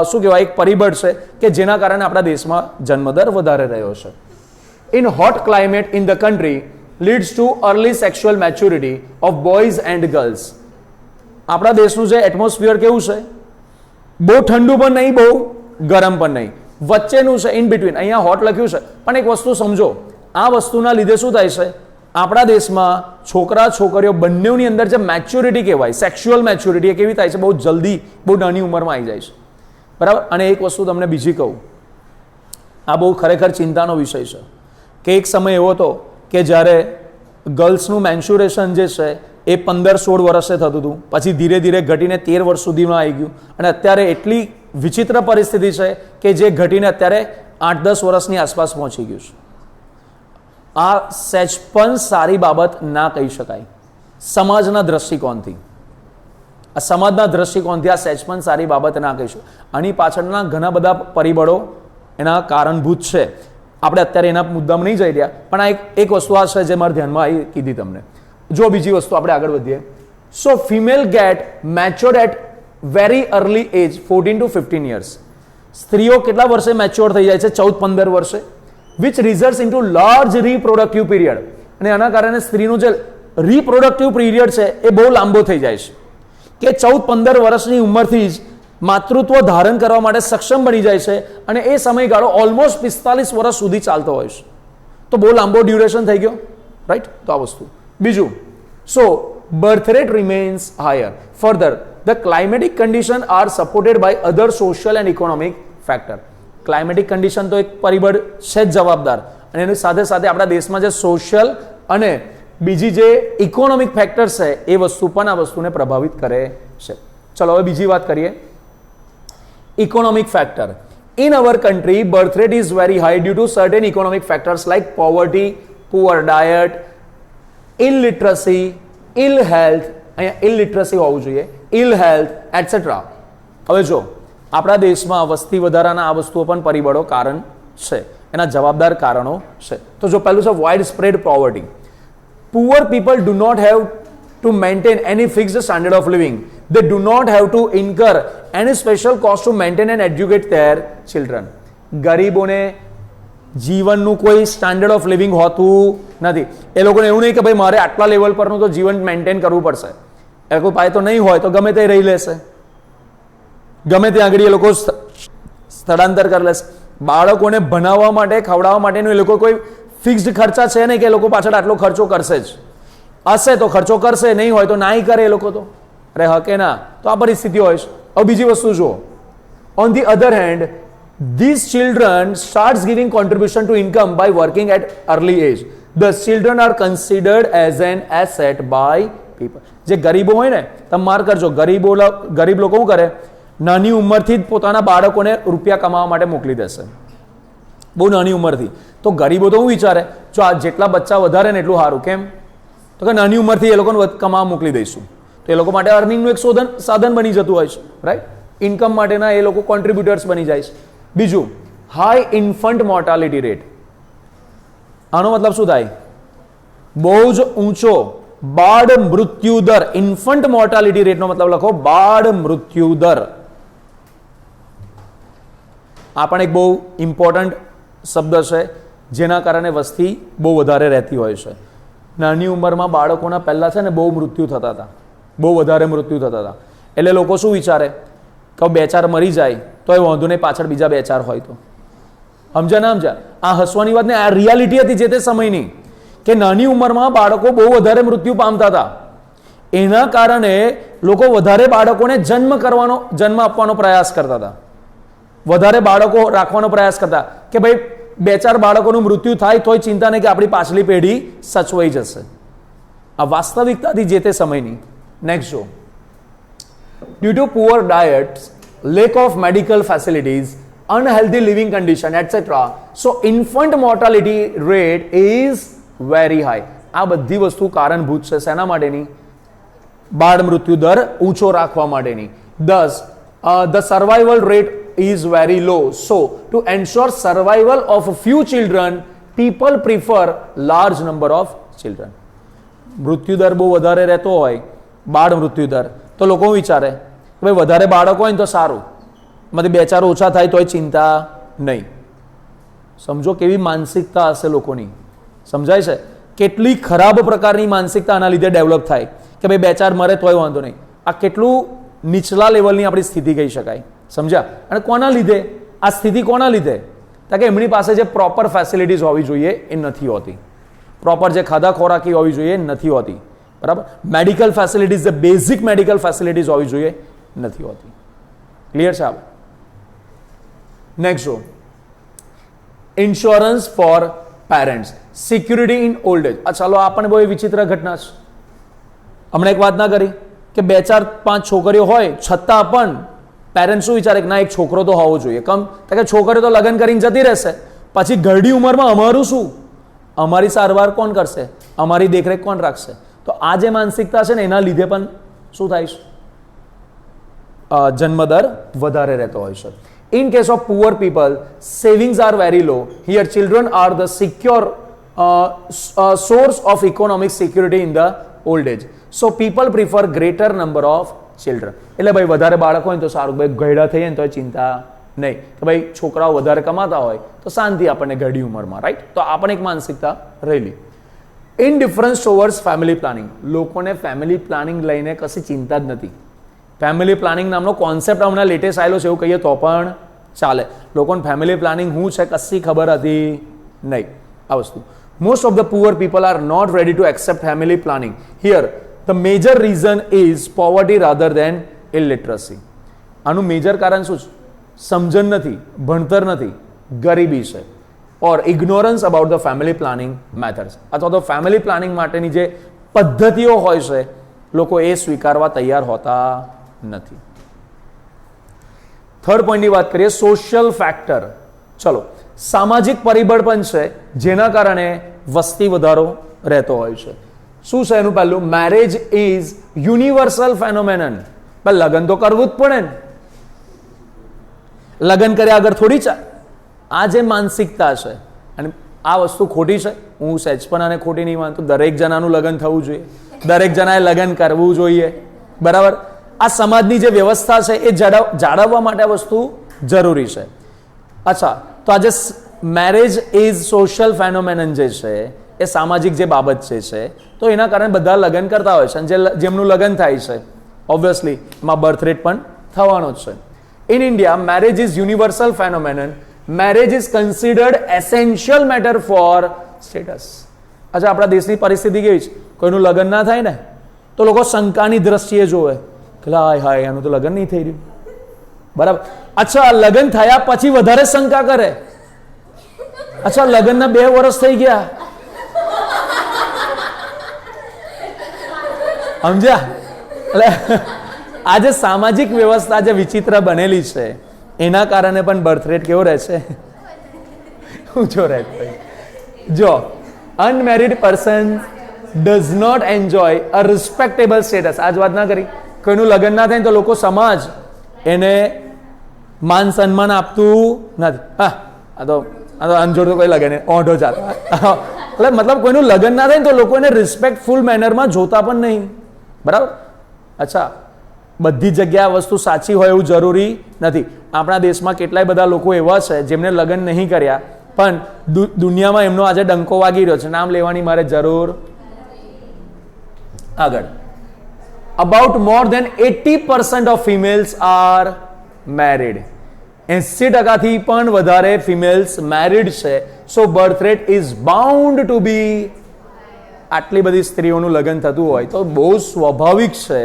શું કહેવાય એક પરિબળ છે કે જેના કારણે આપણા દેશમાં જન્મદર વધારે રહ્યો છે. In hot climate in the country leads two early sexual maturity of boys and girls. આપણા દેશનું જે એટમોસ્ફિયર કેવું છે, બહુ ઠંડુ પણ નહીં, બહુ ગરમ પણ નહીં, વચ્ચેનું છે, ઇન બિટવીન. અહીંયા હોટ લખ્યું છે, પણ એક વસ્તુ સમજો, આ વસ્તુના લીધે શું થાય છે, આપણા દેશમાં છોકરા છોકરીઓ બંનેની અંદર જે મેચ્યોરિટી કહેવાય, સેક્સ્યુઅલ મેચ્યોરિટી, એ કેવી થાય છે, બહુ જલ્દી, બહુ નાની ઉંમરમાં આવી જાય છે. બરાબર. અને એક વસ્તુ તમને બીજી કહું, આ બહુ ખરેખર ચિંતાનો વિષય છે કે એક સમય એવો હતો કે જ્યારે ગર્લ્સનું મેન્સ્યુરેશન જે છે એ 15-16 વર્ષે થતું હતું, પછી ધીરે ધીરે ઘટીને 13 વર્ષ સુધીમાં આવી ગયું, અને અત્યારે એટલી વિચિત્ર પરિસ્થિતિ છે કે જે ઘટીને અત્યારે 8-10 વર્ષની આસપાસ પહોંચી ગયું છે. આ સહેજ પણ સારી બાબત ના કહી શકાય સમાજના દ્રષ્ટિકોણથી. આ સમાજના દ્રષ્ટિકોણથી આ સહેજ પણ સારી બાબત ના કહીશું. આની પાછળના ઘણા બધા પરિબળો એના કારણભૂત છે. આપણે અત્યારે એના મુદ્દામાં નહીં જઈ રહ્યા, પણ આ એક વસ્તુ આ છે જે મારા ધ્યાનમાં આવી કીધી તમને. જો બીજી વસ્તુ આપણે આગળ વધીએ. So female get matured at very early age 14 to 15 years. સ્ત્રીઓ કેટલા વર્ષે મેચ્યોર થઈ જાય છે? 14-15 વર્ષે. Which results into large reproductive period. અને આના કારણે સ્ત્રીનું જે રીપ્રોડક્ટિવ પીરિયડ છે એ બહુ લાંબો થઈ જાય છે કે 14-15 વર્ષની ઉંમરથી જ માતૃત્વ ધારણ કરવા માટે સક્ષમ બની જાય છે, અને એ સમયગાળો ઓલમોસ્ટ 45 વર્ષ સુધી ચાલતો હોય છે. તો બહુ લાંબો ડ્યુરેશન થઈ ગયો, રાઈટ? તો આ વસ્તુ. બીજું, so birth rate remains higher. Further the climatic condition are supported by other social and economic factor. Climatic condition તો એક પરિબળ છે જ જવાબદાર, અને એની સાથે સાથે આપણા દેશમાં જે સોશિયલ અને બીજી જે ઇકોનોમિક ફેક્ટર્સ છે એ વસ્તુ પણ આ વસ્તુને પ્રભાવિત કરે છે. ચલો હવે બીજી વાત કરીએ. Economic factor. In our country birth rate is very high due to certain economic factors like poverty, poor diet, illiteracy, ill health. અહીંયા ઇલિટરસી હોવું જોઈએ, ઇલ હેલ્થ એટસેટ્રા. હવે જો આપણા દેશમાં વસ્તી વધારાના આ વસ્તુઓ પણ પરિબળો કારણ છે, એના જવાબદાર કારણો છે. તો જો પહેલું છે wide spread poverty. Poor people do not have to maintain any fixed standard of living. They do not have to incur any special cost to maintain and educate their children. ગરીબોને જીવનનું કોઈ સ્ટાન્ડર્ડ ઓફ લિવિંગ હોતું નથી. એ લોકોને એવું નહીં કે ભાઈ મારે આટલા લેવલ પરનું તો જીવન મેન્ટેન કરવું પડશે. એ કોઈ પાસે તો નહીં હોય તો ગમે તે રહી લેશે, ગમે ત્યાં આગળ એ લોકો સ્થળાંતર કરી લેશે. બાળકોને ભણાવવા માટે, ખવડાવવા માટેનું એ લોકો કોઈ ફિક્સ્ડ ખર્ચા છે નહીં કે એ લોકો પાછળ આટલો ખર્ચો કરશે જ. હશે તો ખર્ચો કરશે, નહીં હોય તો નાઈ કરે એ લોકો તો. અરે હકે ના. તો આ પરિસ્થિતિ હોય છે. હવે બીજી વસ્તુ જુઓ. On the other hand these children starts giving contribution to income by working at early age. The children are considered as an asset by people. જે ગરીબો હોય ને, તમે માર કરજો, ગરીબ લોકો શું કરે, નાની ઉંમરથી જ પોતાના બાળકોને રૂપિયા કમાવા માટે મોકલી દેશે, બહુ નાની ઉંમરથી. તો ગરીબો તો શું વિચારે, જો આ જેટલા બચ્ચા વધારે ને એટલું સારું. કેમ? તો કે નાની ઉંમરથી એ લોકોને કમાવા મોકલી દઈશું. તો એ લોકો માટે અર્નિંગનું એક સાધન બની જતું હોય છે, રાઈટ? ઇન્કમ માટેના એ લોકો કોન્ટ્રીબ્યુટર્સ બની જાય છે. બીજું, હાઈ ઇન્ફન્ટ મોર્ટાલિટી રેટ. આનો મતલબ શું થાય? બહુ જ ઊંચો બાળ મૃત્યુ દર. ઇન્ફન્ટ મોર્ટાલિટી રેટનો મતલબ લખો બાળ મૃત્યુ દર. આ પણ એક બહુ ઇમ્પોર્ટન્ટ શબ્દ છે, જેના કારણે વસ્તી બહુ વધારે રહેતી હોય છે. નાની ઉંમરમાં બાળકોના પહેલા છે ને બહુ મૃત્યુ થતા હતા, બહુ વધારે મૃત્યુ થતા હતા. એટલે લોકો શું વિચારે કે 2-4 મરી જાય તો એ વાંધો નહીં, પાછળ બીજા 2-4 હોય તો. સમજ્યા ના સમજ્યા? આ હસવાની વાત ને, આ રિયાલિટી હતી જે તે સમયની, કે નાની ઉંમરમાં બાળકો બહુ વધારે મૃત્યુ પામતા હતા. એના કારણે લોકો વધારે બાળકોને જન્મ આપવાનો પ્રયાસ કરતા હતા, વધારે બાળકો રાખવાનો પ્રયાસ કરતા કે ભાઈ 2-4 બાળકોનું મૃત્યુ થાય તોય ચિંતા નહીં કે આપણી પાછલી પેઢી સચવાઈ જશે. આ વાસ્તવિકતાથી જે તે સમયની. નેક્સ્ટ જો. Due to poor diet, lack of medical facilities, unhealthy living condition, etc. So infant mortality rate is very high. આ બધી વસ્તુ કારણભૂત છે શેના માટેની? બાળ મૃત્યુ દર ઊંચો રાખવા માટેની. 10 the survival rate is very low, so to ensure survival of few children people prefer large number of children. મૃત્યુ દર બહુ વધારે રહેતો હોય, બાળ મૃત્યુ દર, તો લોકો વિચારે કે ભાઈ વધારે બાળકો હોય ને તો સારું, એમાંથી 2-4 ઓછા થાય તોય ચિંતા નહીં. સમજો કેવી માનસિકતા હશે લોકોની. સમજાય છે? કેટલી ખરાબ પ્રકારની માનસિકતા આના લીધે ડેવલપ થાય કે ભાઈ 2-4 મરે તોય વાંધો નહીં. આ કેટલું નીચલા લેવલની આપણી સ્થિતિ કહી શકાય. સમજ્યા? અને કોના લીધે આ સ્થિતિ? કોના લીધે? કારણ કે એમની પાસે જે પ્રોપર ફેસિલિટીઝ હોવી જોઈએ એ નથી હોતી. પ્રોપર જે ખાધા ખોરાકી હોવી જોઈએ એ નથી હોતી. બરાબર? મેડિકલ ફેસિલિટીઝ, જે બેઝિક મેડિકલ ફેસિલિટીઝ હોવી જોઈએ નથી હોતી. ક્લિયર છે? આપણે નેક્સ્ટ જો insurance for parents, security in old age. ચાલો આ પણ બહુ વિચિત્ર ઘટના છે. હમણાં એક વાત ના કરી કે 2-4-5 છોકરીઓ હોય છતાં પણ પેરેન્ટ્સ શું વિચારે કે ના એક છોકરો તો હોવો જોઈએ. કે છોકરીઓ તો લગ્ન કરીને જતી રહેશે, પછી ઘરડી ઉંમરમાં અમારું શું? અમારી સારવાર કોણ કરશે? અમારી દેખરેખ કોણ રાખશે? તો આ જે માનસિકતા છે ને એના લીધે પણ શું થાય છે? જન્મદર વધારે રહેતો હોય છે. In case of poor people, savings are very low. Here, children are the secure source of economic security in the old age. So, people prefer greater number of children. એટલે ભાઈ વધારે બાળકો હોય તો સારું, ભાઈ ગયડા થઈ ને તો ચિંતા નહીં, કે ભાઈ છોકરાઓ વધારે કમાતા હોય તો શાંતિ આપણને ઘડી ઉંમરમાં. રાઈટ? તો આ પણ એક માનસિકતા રહેલી. ઇનડિફરન્સ ટુવર્ડ્સ ફેમિલી પ્લાનિંગ. લોકોને ફેમિલી પ્લાનિંગ લઈને કશી ચિંતા જ નથી. ફેમિલી પ્લાનિંગ નામનો કોન્સેપ્ટ હમણાં લેટેસ્ટ આવેલો છે એવું કહીએ તો પણ ચાલે. લોકોને ફેમિલી પ્લાનિંગ શું છે કશી ખબર હતી નહીં. આ વસ્તુ most of the poor people are not ready to accept family planning. Here the major reason is poverty rather than illiteracy. આનું મેજર કારણ શું છે? સમજણ નથી, ભણતર નથી, ગરીબી છે. Or ignorance about the family planning methods. અથવા તો ફેમિલી પ્લાનિંગ માટેની જે પદ્ધતિઓ હોય છે લોકો એ સ્વીકારવા તૈયાર હોતા નથી. થર્ડ પોઈન્ટની વાત કરીએ, સોશિયલ ફેક્ટર. ચલો, સામાજિક પરિબળ પણ છે જેના કારણે વસ્તી વધારો રહેતો હોય છે. શું છે એનું? પહેલું, મેરેજ ઇઝ યુનિવર્સલ ફેનોમેનન. લગ્ન તો કરવું જ પડે ને, લગ્ન કર્યા આગળ થોડી ચાલે. આ જે માનસિકતા છે અને આ વસ્તુ ખોટી છે. હું સહેજ પણ આને ખોટી નહીં માનતો. દરેક જણાનું લગ્ન થવું જોઈએ, દરેક જણાએ લગ્ન કરવું જોઈએ. બરાબર? આ સમાજની જે વ્યવસ્થા છે એ જાળવવા માટે આ વસ્તુ જરૂરી છે. અચ્છા, તો આજે મેરેજ ઇઝ સોશિયલ ફેનોમેનન જે છે એ સામાજિક જે બાબત છે તો એના કારણે બધા લગ્ન કરતા હોય છે. અને જેમનું લગ્ન થાય છે ઓબ્વિયસલી એમાં બર્થ રેટ પણ થવાનો જ છે. In India, marriage is universal phenomenon. Marriage is considered essential matter for status. અચ્છા, આપણા દેશની પરિસ્થિતિ કેવી છે? કોઈનું લગ્ન ના થાય ને તો લોકો શંકાની દ્રષ્ટિએ જોવે કે હાય હાય એનું તો લગ્ન નહીં થઈ રહ્યું. બરાબર? અચ્છા, લગ્ન થયા પછી વધારે શંકા કરે. અચ્છા, લગ્નના 2 વર્ષ થઈ ગયા. સમજ્યા? એટલે આજે સામાજિક વ્યવસ્થા જે વિચિત્ર બનેલી છે એના કારણે પણ બર્થ રેટ કેવો રહે છે? ઊંચો રહે છે. જો unmarried person does not enjoy a respectable status. આજ વાત ના કરી, કોઈનું લગ્ન ના થાય તો લોકો સમાજ એને માન સન્માન આપતું નથી. હા, આ તો અનજોડ તો કોઈ લગન ઓઢો ચાલે. એટલે મતલબ કોઈનું લગ્ન ના થાય તો લોકો એને રિસ્પેક્ટફુલ મેનરમાં જોતા પણ નહીં. બરાબર? અચ્છા, બધી જગ્યાએ વસ્તુ સાચી હોય એવું જરૂરી નથી. આપણા દેશમાં કેટલાય બધા લોકો એવા છે જેમને લગ્ન નહીં કર્યા પણ દુનિયામાં એમનો આજે ડંકો વાગી રહ્યો છે. નામ લેવાની મારે જરૂર. આગળ, about more than 80% of females are married. 80% પણ વધારે ફિમેલ્સ મેરિડ છે. So birth rate is bound to be. આટલી બધી સ્ત્રીઓનું લગ્ન થતું હોય તો બહુ સ્વાભાવિક છે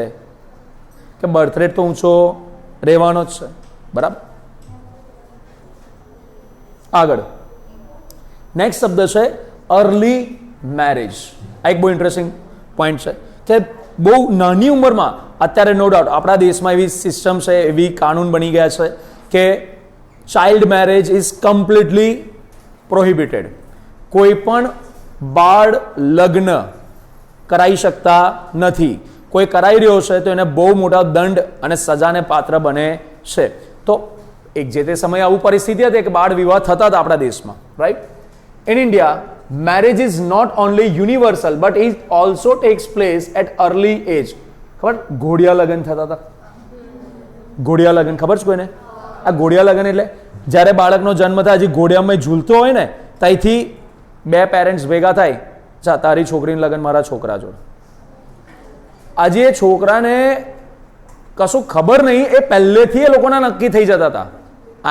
કે બર્થ રેટ તો ઊંચો રહેવાનો જ છે. બરાબર? આગળ નેક્સ્ટ શબ્દ છે અર્લી મેરેજ. આ એક બહુ ઇન્ટરેસ્ટિંગ પોઈન્ટ છે કે બહુ નાની ઉંમરમાં, અત્યારે નો ડાઉટ આપણા દેશમાં એવી સિસ્ટમ છે, એવી કાનૂન બની ગયા છે કે child marriage is completely prohibited. કોઈ પણ બાળ લગ્ન કરાઈ શકતા નથી. કોઈ કરાઈ રહ્યો છે તો એને બહુ મોટા દંડ અને સજાને પાત્ર બને છે. તો એક જે તે સમયે આવું પરિસ્થિતિ હતી કે બાળ વિવાહ થતા હતા આપણા દેશમાં, right. In India marriage is not only universal but it also takes place at early age. ખબર ઘોડિયા લગ્ન થતા હતા? ઘોડિયા લગ્ન ખબર છે કોઈને? આ ઘોડિયા લગ્ન એટલે જ્યારે બાળકનો જન્મ થાય, હજી ઘોડિયામાં ઝૂલતો હોય ને, ત્યાંથી બે પેરેન્ટ્સ ભેગા થાય, ચા તારી છોકરીનું લગ્ન મારા છોકરા જોડે. આજે એ છોકરાને કશું ખબર નહીં, એ પહેલેથી એ લોકોના નક્કી થઈ જતા હતા.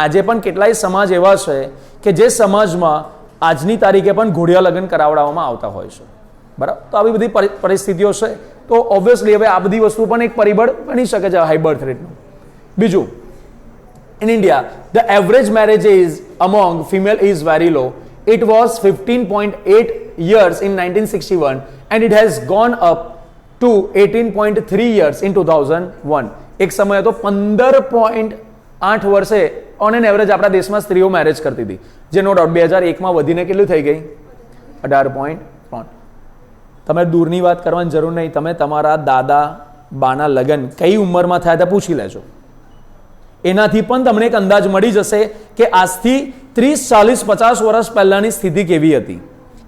આજે પણ કેટલાય સમાજ એવા છે કે જે સમાજમાં આજની તારીખે પણ ઘોડિયા લગ્ન કરાવડાવવામાં આવતા હોય છે, બરાબર. તો આવી બધી પરિસ્થિતિઓ છે. તો ઓબ્વિયસલી હવે આ બધી વસ્તુ પણ એક પરિબળ બની શકે છે હાઈ બર્થ રેટનું. બીજું, in India the average marriage age among female is very low. It was 15.8 years in 1961 and it has gone up to 18.3 years in 2001. એક સમય હતો 15.8 વર્ષે ઓન એન એવરેજ આપણા દેશમાં સ્ત્રીઓ મેરેજ કરતી હતી, જે નો ડાઉટ 2001માં વધીને કેટલું થઈ ગઈ? 18.3. તમે દૂરની વાત કરવાની જરૂર નહીં, તમે તમારા દાદા બાના લગ્ન કઈ ઉંમરમાં થયા હતા પૂછી લેજો. એનાથી પણ તમને એક અંદાજ મળી જશે કે આજથી 30, 40, 50 વર્ષ પહેલાની સ્થિતિ કેવી હતી,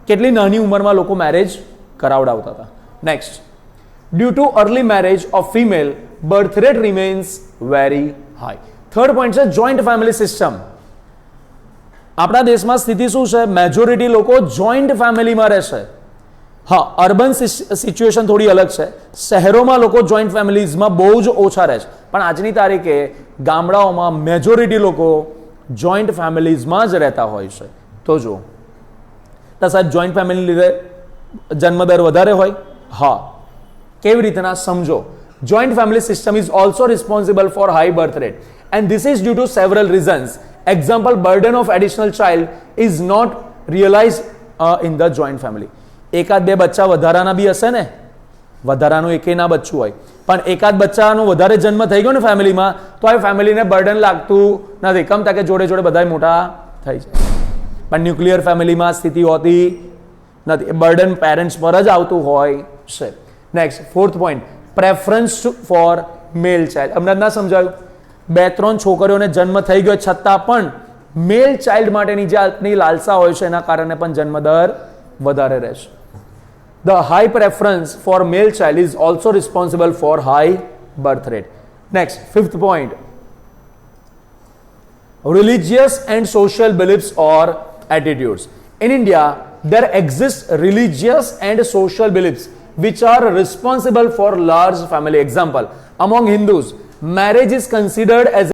કેટલી નાની ઉંમરમાં લોકો મેરેજ કરાવડાવતા હતા. Next, due to early marriage of female birth rate remains very high. Third point છે જોઈન્ટ ફેમિલી સિસ્ટમ. આપણા દેશમાં સ્થિતિ શું છે? મેજોરિટી લોકો જોઈન્ટ ફેમિલીમાં રહેશે. હા, અર્બન સિચ્યુએશન થોડી અલગ છે. શહેરોમાં લોકો જોઈન્ટ ફેમિલીઝમાં બહુ જ ઓછા રહે છે, પણ આજની તારીખે ગામડાઓમાં મેજોરિટી લોકો જોઈન્ટ ફેમિલીઝમાં જ રહેતા હોય છે. તો જો તો સાહેબ જોઈન્ટ ફેમિલી લીધે જન્મદર વધારે હોય? હા. કેવી રીતના સમજો. Joint family system is also responsible for high birth rate and this is due to several reasons. Example, burden of additional child is not realized in the joint family. એકાદ બે બચ્ચા વધારાના બી હશે ને, વધારાનું એકે ના બચ્ચું હોય, પણ એકાદ બચ્ચાનો વધારે જન્મ થઈ ગયો ને ફેમિલીમાં, તો આ ફેમિલીને બર્ડન લાગતું નથી, કમ તાકે જોડે જોડે બધા મોટા થઈ જાય. પણ ન્યુક્લિયર ફેમિલીમાં સ્થિતિ હોતી નથી, બર્ડન પેરેન્ટ્સ પર જ આવતું હોય છે. Next, fourth point, preference for male child. અમને ના સમજાયું? 2-3 છોકરીઓને જન્મ થઈ ગયો છતાં પણ મેલ ચાઇલ્ડ માટેની જે આજની લાલસા હોય છે એના કારણે પણ જન્મદર વધારે રહેશે. The high preference for male child is also responsible for high birth rate. Next, fifth point, religious and social beliefs or attitudes. In India, there exist religious and social beliefs which are responsible for large family. Example, among Hindus, marriage is considered as